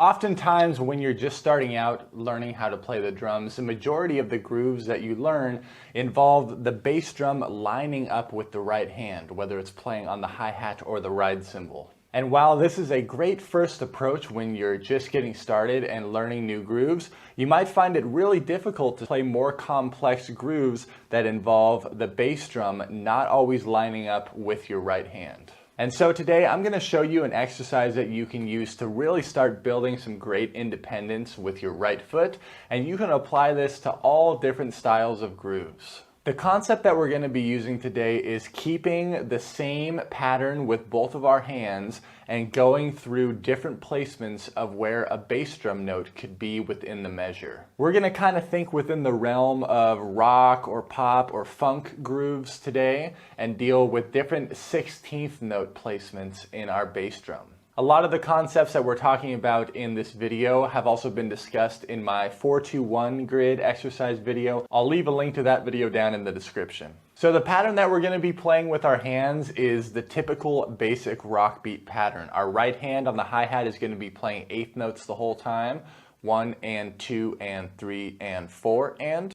Oftentimes when you're just starting out learning how to play the drums, the majority of the grooves that you learn involve the bass drum lining up with the right hand, whether it's playing on the hi-hat or the ride cymbal. And while this is a great first approach when you're just getting started and learning new grooves, you might find it really difficult to play more complex grooves that involve the bass drum not always lining up with your right hand. And so today I'm going to show you an exercise that you can use to really start building some great independence with your right foot, and you can apply this to all different styles of grooves. The concept that we're going to be using today is keeping the same pattern with both of our hands and going through different placements of where a bass drum note could be within the measure. We're going to kind of think within the realm of rock or pop or funk grooves today and deal with different 16th note placements in our bass drum. A lot of the concepts that we're talking about in this video have also been discussed in my 4-2-1 grid exercise video. I'll leave a link to that video down in the description. So the pattern that we're going to be playing with our hands is the typical basic rock beat pattern. Our right hand on the hi-hat is going to be playing eighth notes the whole time. 1 and 2 and 3 and 4 and.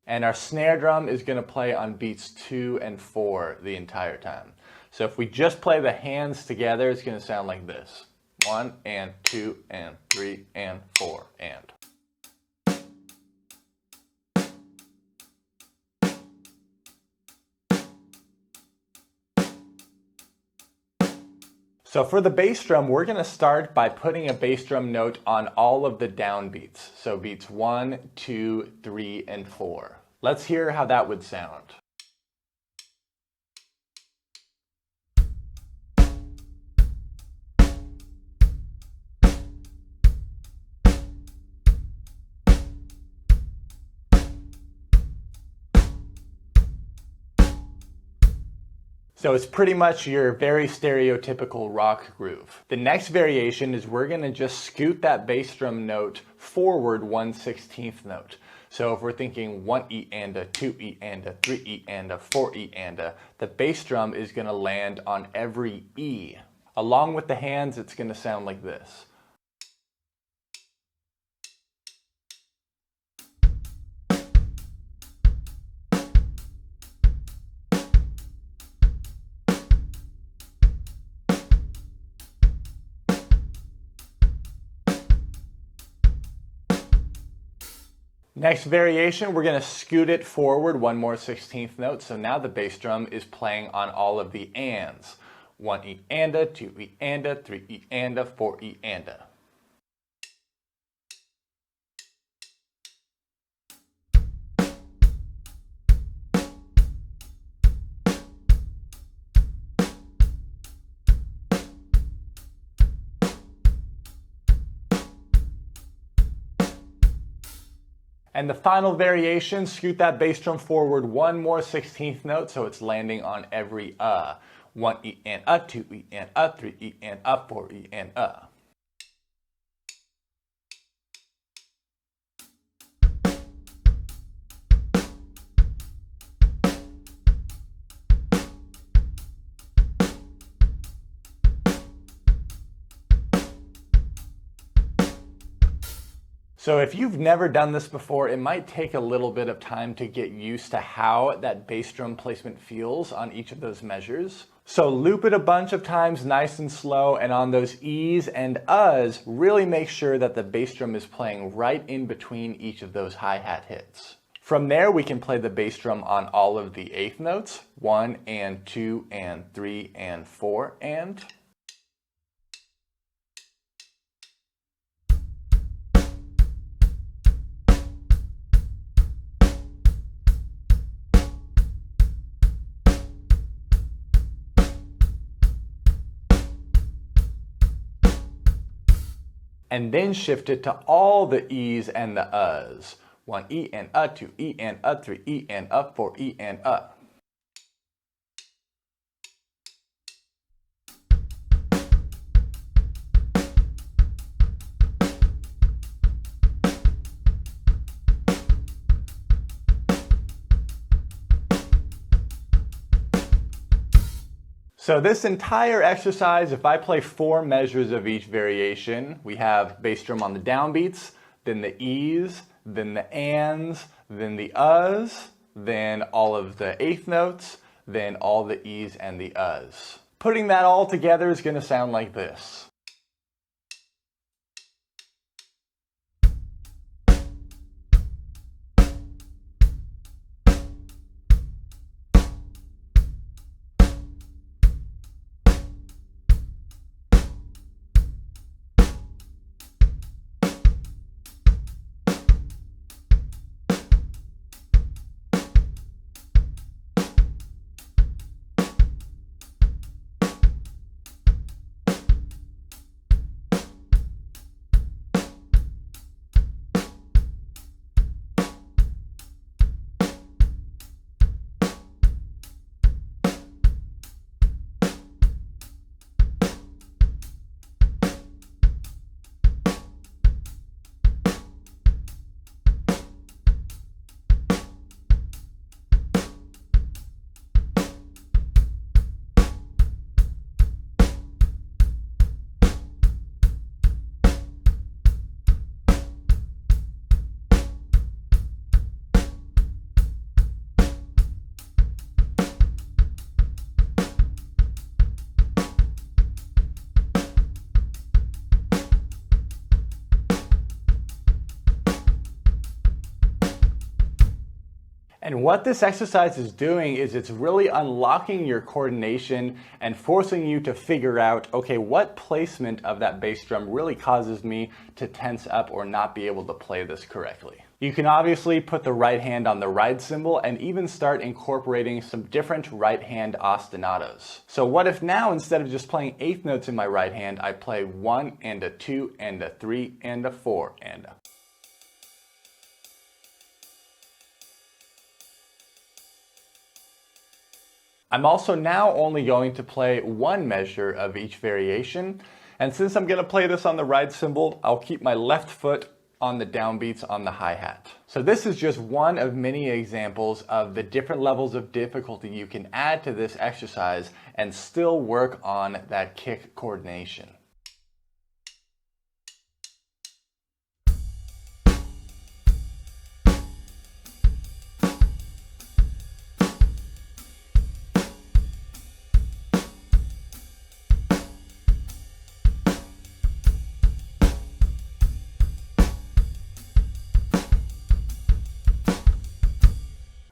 And our snare drum is going to play on beats 2 and 4 the entire time. So if we just play the hands together, it's going to sound like this. 1 and 2 and 3 and 4 and. So for the bass drum, we're going to start by putting a bass drum note on all of the down beats. So beats 1, 2, 3, and 4. Let's hear how that would sound. So it's pretty much your very stereotypical rock groove. The next variation is we're going to just scoot that bass drum note forward 1/16th note. So if we're thinking 1 E and a, 2 E and a, 3 E and a, 4 E and a, the bass drum is going to land on every E. Along with the hands, it's going to sound like this. Next variation, we're going to scoot it forward one more 16th note. So now the bass drum is playing on all of the ands. 1 E and a, 2 E and a, 3 E and a, 4 E and a. And the final variation, scoot that bass drum forward one more 16th note so it's landing on every 1 E and a, 2 E and a, 3 E and a, 4 E and a. So if you've never done this before, it might take a little bit of time to get used to how that bass drum placement feels on each of those measures. So loop it a bunch of times nice and slow, and on those E's and U's, really make sure that the bass drum is playing right in between each of those hi-hat hits. From there, we can play the bass drum on all of the eighth notes, 1 and 2 and 3 and 4 and. And then shift it to all the E's and the U's. 1 E and a, 2 E and a, 3 E and a, 4 E and a. So this entire exercise, if I play 4 measures of each variation, we have bass drum on the downbeats, then the E's, then the ands, then the uhs, then all of the eighth notes, then all the E's and the uhs. Putting that all together is going to sound like this. And what this exercise is doing is it's really unlocking your coordination and forcing you to figure out, okay, what placement of that bass drum really causes me to tense up or not be able to play this correctly. You can obviously put the right hand on the ride cymbal and even start incorporating some different right hand ostinatos. So what if now, instead of just playing eighth notes in my right hand, I play 1 and a 2 and a 3 and a 4 and a. I'm also now only going to play 1 measure of each variation, and since I'm going to play this on the ride cymbal, I'll keep my left foot on the downbeats on the hi-hat. So this is just one of many examples of the different levels of difficulty you can add to this exercise and still work on that kick coordination.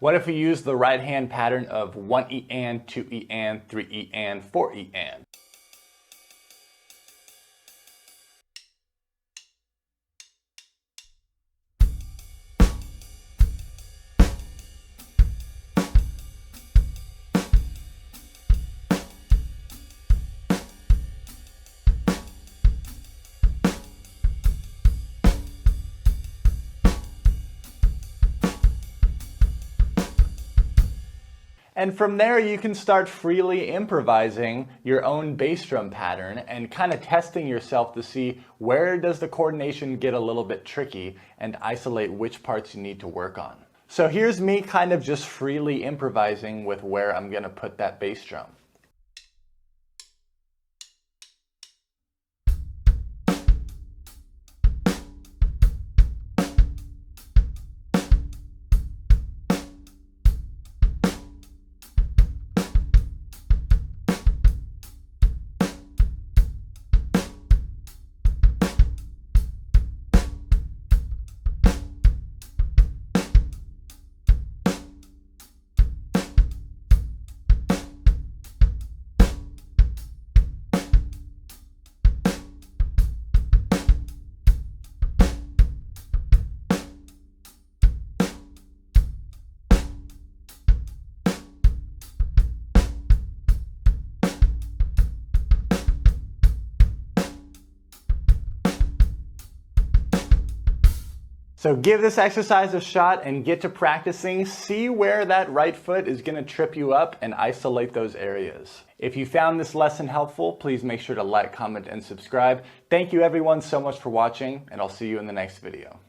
What if we use the right hand pattern of 1 E and, 2 E and, 3 E and, 4 E and? And from there, you can start freely improvising your own bass drum pattern and kind of testing yourself to see where does the coordination get a little bit tricky and isolate which parts you need to work on. So here's me kind of just freely improvising with where I'm going to put that bass drum. So give this exercise a shot and get to practicing. See where that right foot is going to trip you up and isolate those areas. If you found this lesson helpful, please make sure to like, comment, and subscribe. Thank you everyone so much for watching, and I'll see you in the next video.